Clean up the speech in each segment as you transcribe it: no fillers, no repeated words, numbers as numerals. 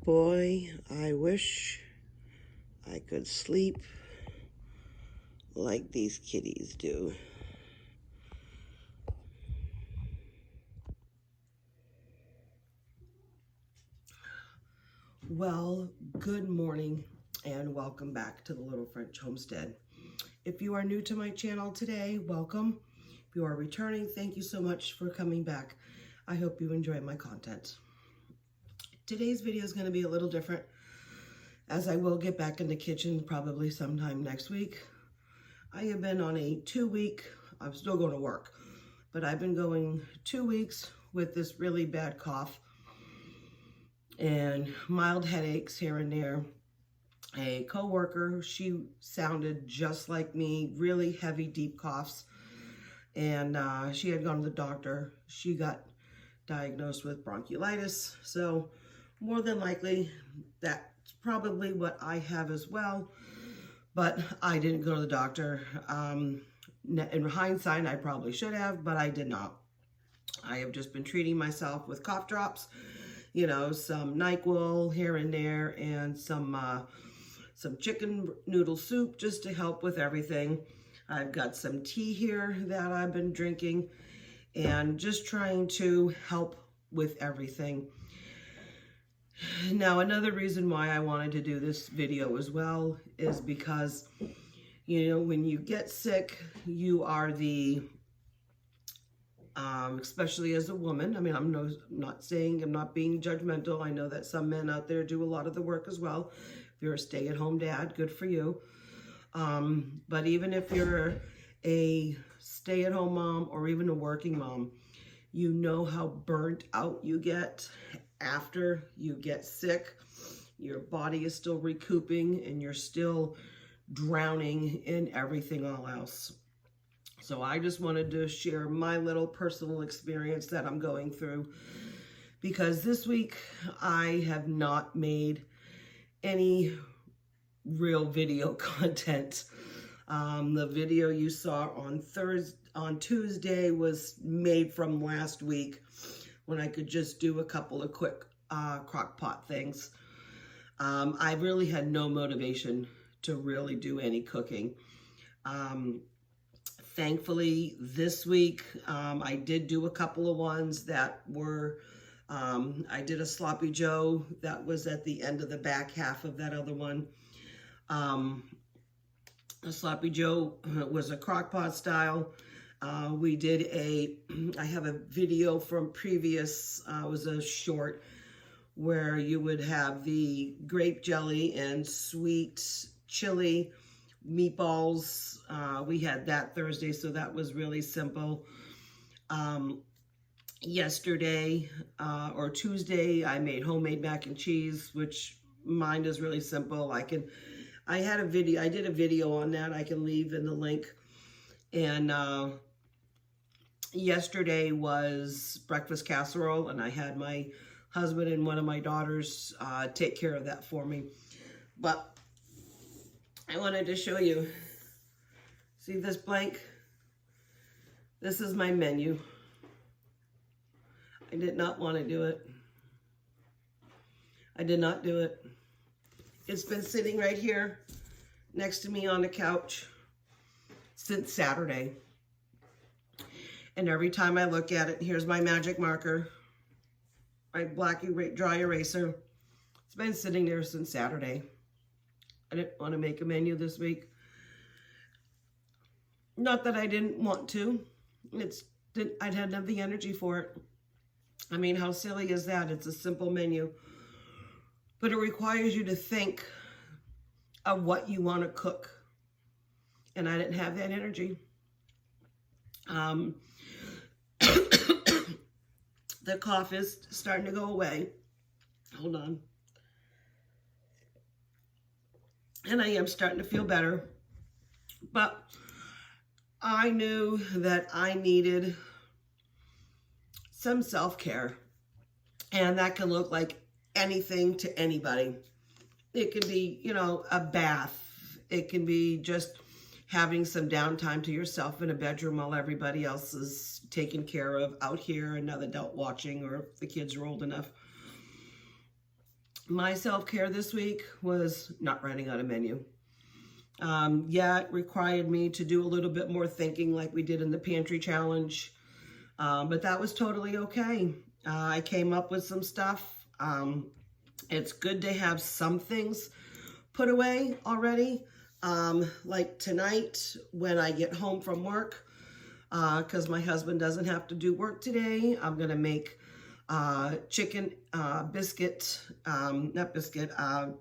Boy, I wish I could sleep like these kitties do. Well, good morning and welcome back to the Little French Homestead. If you are new to my channel today, welcome. If you are returning, thank you so much for coming back. I hope you enjoy my content. Today's video is going to be a little different, as I will get back in the kitchen probably sometime next week. I have been on a 2-week, I'm still going to work, but I've been going 2 weeks with this really bad cough and mild headaches here and there. A co-worker, she sounded just like me, really heavy, deep coughs, and she had gone to the doctor. She got diagnosed with bronchiolitis, so more than likely that's probably what I have as well, but I didn't go to the doctor. In hindsight, I probably should have, but I did not. I have just been treating myself with cough drops, you know, some NyQuil here and there, and some chicken noodle soup just to help with everything. I've got some tea here that I've been drinking and just trying to help with everything. Now, another reason why I wanted to do this video as well is because, you know, when you get sick, you are the, especially as a woman, I mean, I'm not saying, I'm not being judgmental. I know that some men out there do a lot of the work as well. If you're a stay-at-home dad, good for you. But even if you're a stay-at-home mom or even a working mom, you know how burnt out you get after you get sick. Your body is still recouping and you're still drowning in everything all else. So I just wanted to share my little personal experience that I'm going through, because this week I have not made any real video content. The video you saw on Tuesday was made from last week, when I could just do a couple of quick crock pot things. I really had no motivation to really do any cooking. Thankfully, this week, I did do a couple of ones that were, I did a Sloppy Joe that was at the end of the back half of that other one. A Sloppy Joe was a crock pot style. We did I have a video from previous, it was a short, where you would have the grape jelly and sweet chili meatballs. We had that Thursday, so that was really simple. Yesterday, or Tuesday, I made homemade mac and cheese, which mine is really simple. I did a video on that. I can leave in the link. And yesterday was breakfast casserole, and I had my husband and one of my daughters take care of that for me. But I wanted to show you. See this blank? This is my menu. I did not want to do it. I did not do it. It's been sitting right here next to me on the couch since Saturday. And every time I look at it, here's my magic marker, my black dry eraser. It's been sitting there since Saturday. I didn't want to make a menu this week. Not that I didn't want to. I didn't have the energy for it. I mean, how silly is that? It's a simple menu. But it requires you to think of what you want to cook. And I didn't have that energy. The cough is starting to go away. Hold on. And I am starting to feel better. But I knew that I needed some self-care. And that can look like anything to anybody. It can be, you know, a bath. It can be just having some downtime to yourself in a bedroom while everybody else is taken care of out here, another adult watching, or if the kids are old enough. My self-care this week was not writing on a menu. Yeah, it required me to do a little bit more thinking like we did in the pantry challenge, but that was totally okay. I came up with some stuff. It's good to have some things put away already. Like tonight when I get home from work, because my husband doesn't have to do work today, I'm going to make chicken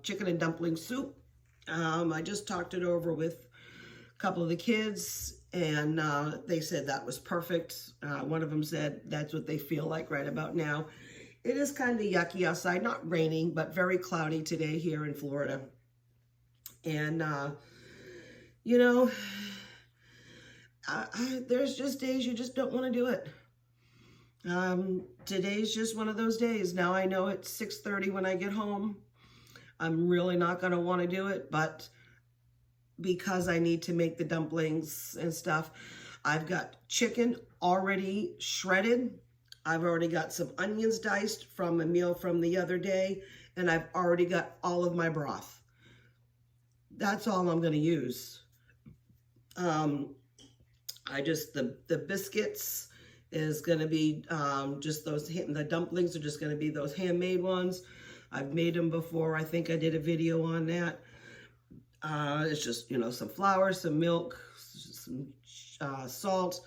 chicken and dumpling soup. I just talked it over with a couple of the kids, and they said that was perfect. One of them said that's what they feel like right about now. It is kind of yucky outside, not raining, but very cloudy today here in Florida. And, you know, there's just days you just don't want to do it. Today's just one of those days. Now I know it's 6:30 when I get home. I'm really not going to want to do it, but because I need to make the dumplings and stuff, I've got chicken already shredded. I've already got some onions diced from a meal from the other day, and I've already got all of my broth. That's all I'm going to use. The biscuits is going to be just those, the dumplings are just going to be those handmade ones. I've made them before. I think I did a video on that. It's just, you know, some flour, some milk, some salt,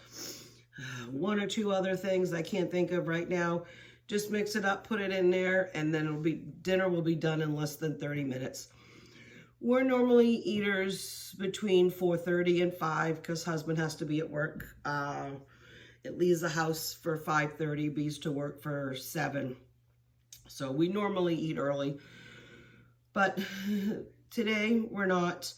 one or two other things I can't think of right now. Just mix it up, put it in there, and then dinner will be done in less than 30 minutes. We're normally eaters between 4:30 and 5 because husband has to be at work. It leaves the house for 5:30, bees to work for 7. So we normally eat early, but today we're not.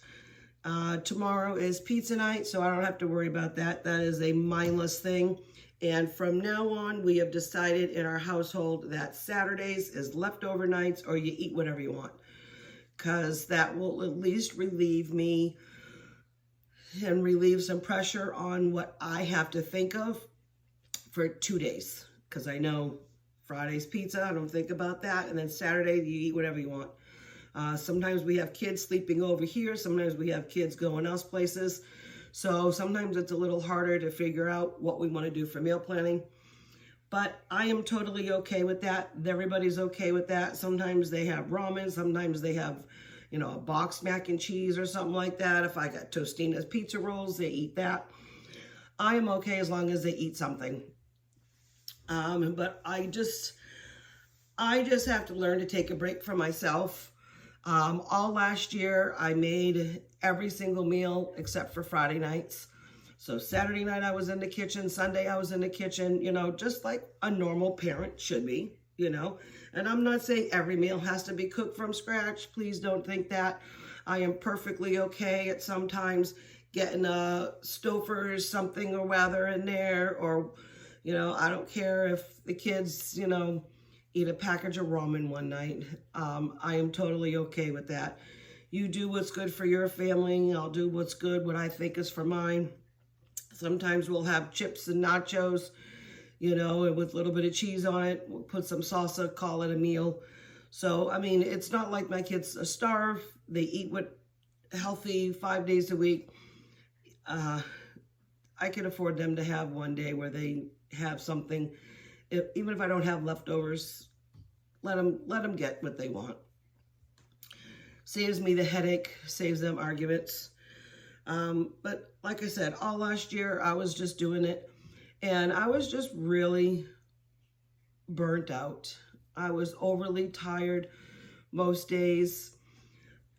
Tomorrow is pizza night, so I don't have to worry about that. That is a mindless thing. And from now on, we have decided in our household that Saturdays is leftover nights, or you eat whatever you want, because that will at least relieve me and relieve some pressure on what I have to think of for 2 days. Because I know Friday's pizza, I don't think about that. And then Saturday, you eat whatever you want. Sometimes we have kids sleeping over here. Sometimes we have kids going else places. So sometimes it's a little harder to figure out what we want to do for meal planning. But I am totally okay with that. Everybody's okay with that. Sometimes they have ramen. Sometimes they have, you know, a boxed mac and cheese or something like that. If I got Tostina's pizza rolls, they eat that. I am okay as long as they eat something. But I just have to learn to take a break for myself. All last year, I made every single meal except for Friday nights. So Saturday night, I was in the kitchen. Sunday, I was in the kitchen, you know, just like a normal parent should be, you know. And I'm not saying every meal has to be cooked from scratch. Please don't think that. I am perfectly okay at sometimes getting a Stouffer's something or rather in there, or, you know, I don't care if the kids, you know, eat a package of ramen one night. I am totally okay with that. You do what's good for your family. I'll do what's good, what I think is for mine. Sometimes we'll have chips and nachos, you know, and with a little bit of cheese on it. We'll put some salsa, call it a meal. So, I mean, it's not like my kids starve. They eat what healthy 5 days a week. I can afford them to have one day where they have something. Even if I don't have leftovers, let them get what they want. Saves me the headache, saves them arguments. But like I said, all last year I was just doing it, and I was just really burnt out. I was overly tired most days.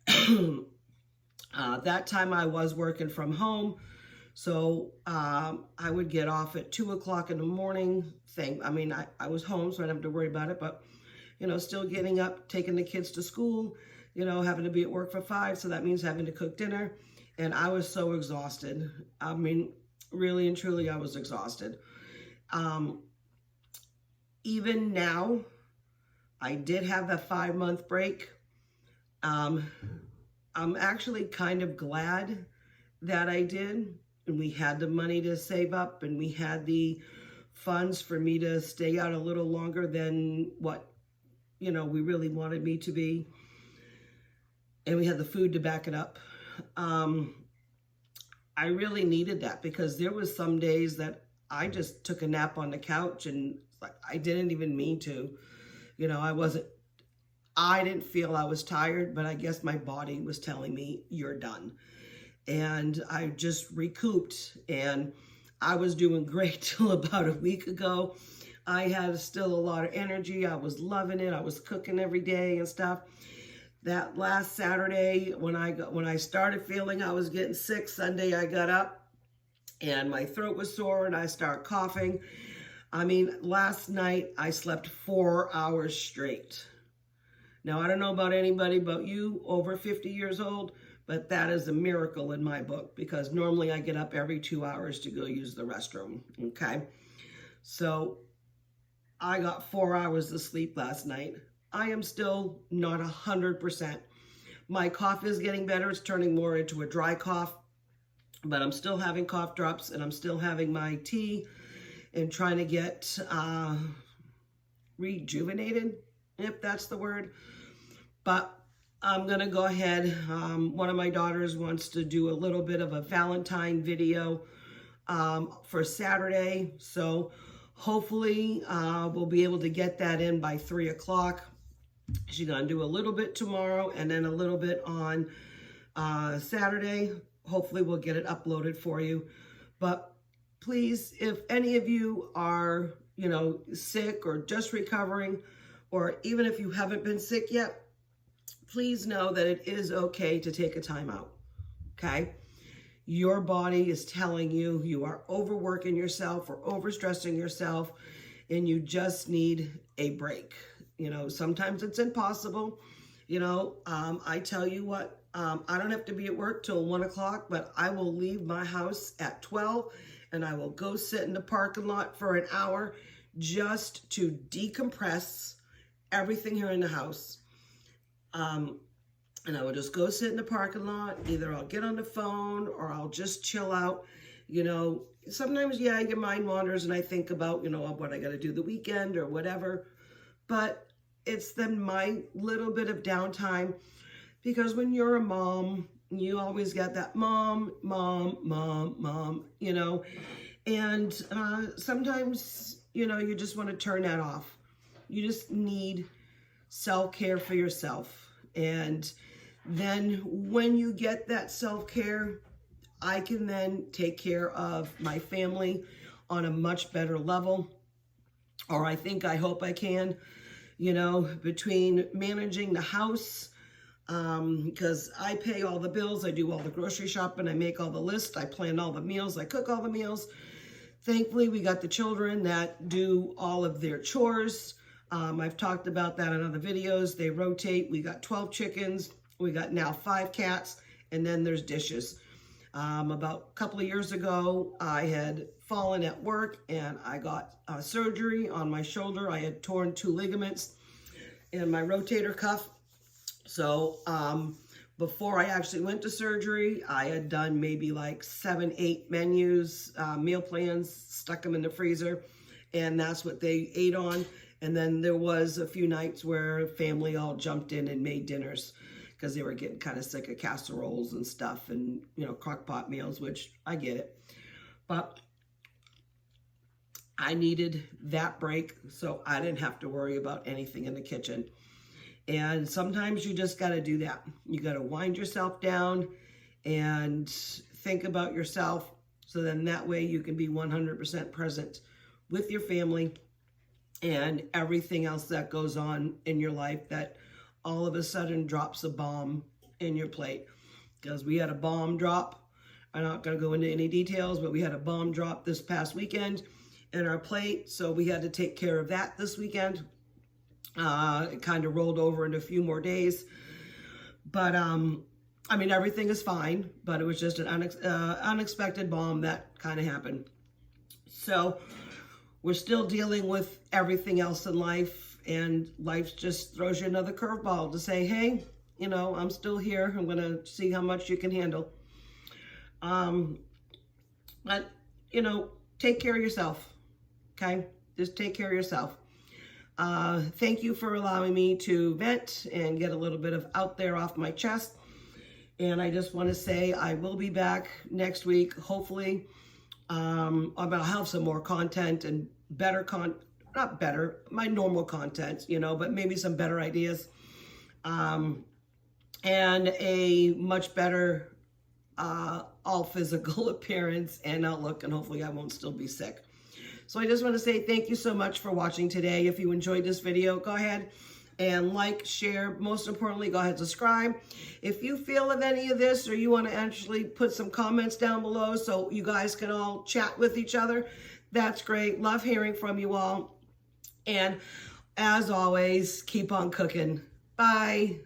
That time I was working from home, so I would get off at 2 o'clock in the morning. I was home, so I didn't have to worry about it, but, you know, still getting up, taking the kids to school, you know, having to be at work for 5, so that means having to cook dinner, and I was so exhausted. I mean, really and truly, I was exhausted. Even now, I did have a 5-month break. I'm actually kind of glad that I did, and we had the money to save up, and we had the funds for me to stay out a little longer than what you know, we really wanted me to be. And we had the food to back it up. I really needed that because there was some days that I just took a nap on the couch and like I didn't even mean to. You know, I didn't feel I was tired, but I guess my body was telling me you're done. And I just recouped, and I was doing great till about a week ago. I had still a lot of energy. I was loving it. I was cooking every day and stuff. That last Saturday, when I started feeling I was getting sick, Sunday I got up and my throat was sore and I started coughing. I mean, last night I slept 4 hours straight. Now, I don't know about anybody but you over 50 years old, but that is a miracle in my book because normally I get up every 2 hours to go use the restroom, okay? So I got 4 hours of sleep last night. I am still not 100%. My cough is getting better. It's turning more into a dry cough, but I'm still having cough drops and I'm still having my tea and trying to get rejuvenated, if that's the word. But I'm going to go ahead. One of my daughters wants to do a little bit of a Valentine video for Saturday. So hopefully we'll be able to get that in by 3 o'clock. She's going to do a little bit tomorrow and then a little bit on Saturday. Hopefully we'll get it uploaded for you. But please, if any of you are, you know, sick or just recovering, or even if you haven't been sick yet, please know that it is okay to take a time out, okay? Your body is telling you you are overworking yourself or overstressing yourself and you just need a break. You know, sometimes it's impossible. You know, I tell you what, I don't have to be at work till 1 o'clock, but I will leave my house at 12 and I will go sit in the parking lot for an hour just to decompress everything here in the house. And I will just go sit in the parking lot. Either I'll get on the phone or I'll just chill out. You know, sometimes, yeah, your mind wanders and I think about, you know, what I got to do the weekend or whatever. But it's then my little bit of downtime because when you're a mom, you always get that mom, you know, and sometimes, you know, you just want to turn that off. You just need self-care for yourself. And then when you get that self-care, I can then take care of my family on a much better level. Or I hope I can, you know, between managing the house, because I pay all the bills, I do all the grocery shopping, I make all the lists, I plan all the meals, I cook all the meals. Thankfully, we got the children that do all of their chores. I've talked about that in other videos. They rotate. We got 12 chickens. We got now 5 cats, and then there's dishes. About a couple of years ago, I had fallen at work and I got surgery on my shoulder. I had torn 2 ligaments in my rotator cuff. So before I actually went to surgery, I had done maybe like 7, 8 menus, meal plans, stuck them in the freezer, and that's what they ate on. And then there was a few nights where family all jumped in and made dinners because they were getting kind of sick of casseroles and stuff and, you know, crock pot meals, which I get it. But I needed that break so I didn't have to worry about anything in the kitchen. And sometimes you just got to do that. You got to wind yourself down and think about yourself so then that way you can be 100% present with your family and everything else that goes on in your life that all of a sudden drops a bomb in your plate. Because we had a bomb drop. I'm not going to go into any details, but we had a bomb drop this past weekend in our plate. So we had to take care of that this weekend. It kind of rolled over in a few more days. But, I mean, everything is fine. But it was just an unexpected bomb that kind of happened. So we're still dealing with everything else in life, and life just throws you another curveball to say, hey, you know, I'm still here. I'm going to see how much you can handle. But, you know, take care of yourself, okay? Just take care of yourself. Thank you for allowing me to vent and get a little bit of out there off my chest. And I just want to say I will be back next week. Hopefully, I'll have some more content and better not better, my normal content, you know, but maybe some better ideas. And a much better all physical appearance and outlook, and hopefully I won't still be sick. So I just want to say thank you so much for watching today. If you enjoyed this video, go ahead and like, share. Most importantly, go ahead and subscribe. If you feel of any of this or you want to actually put some comments down below so you guys can all chat with each other, that's great. Love hearing from you all. And as always, keep on cooking. Bye.